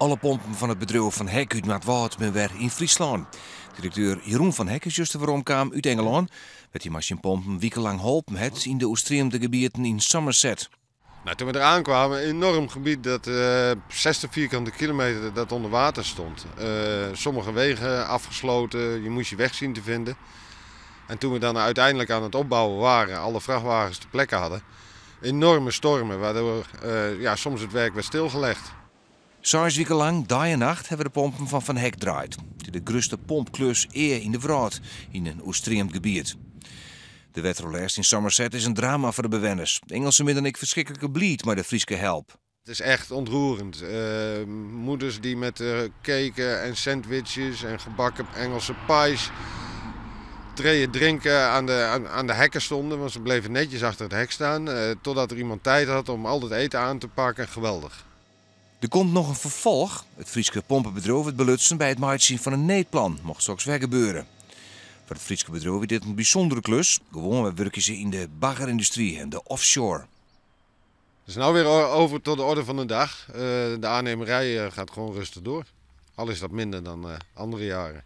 Alle pompen van het bedrijf Van Hek uit Maatwaard zijn weer in Friesland. Directeur Jeroen van Hek is juist weer kwam uit Engeland. Met die machinepompen wekenlang geholpen het in de oostreemde gebieden in Somerset. Nou, toen we eraan kwamen, een enorm gebied dat 60 vierkante kilometer dat onder water stond. Sommige wegen afgesloten, je moest je weg zien te vinden. En toen we dan uiteindelijk aan het opbouwen waren, alle vrachtwagens ter plekke hadden, enorme stormen, waardoor soms het werk werd stilgelegd. 6 weken lang, dag en nacht, hebben de pompen van Hek draait. Die de grootste pompklus in de wereld in een oostreemd gebied. De wetrolers in Somerset is een drama voor de bewoners. De Engelsen midden ik verschrikkelijke blied, maar de Frieske help. Het is echt ontroerend. Moeders die met cake en sandwiches en gebakken Engelse pies treeën drinken aan de hekken stonden, want ze bleven netjes achter het hek staan, totdat er iemand tijd had om al het eten aan te pakken. Geweldig. Er komt nog een vervolg. Het Frieske pompenbedrijf het belutsen bij het maaien van een neetplan. Mocht straks weer gebeuren. Voor het Frieske bedrijf is dit een bijzondere klus. Gewoon werken ze in de baggerindustrie en de offshore. Dus nou weer over tot de orde van de dag. De aannemerij gaat gewoon rustig door. Al is dat minder dan andere jaren.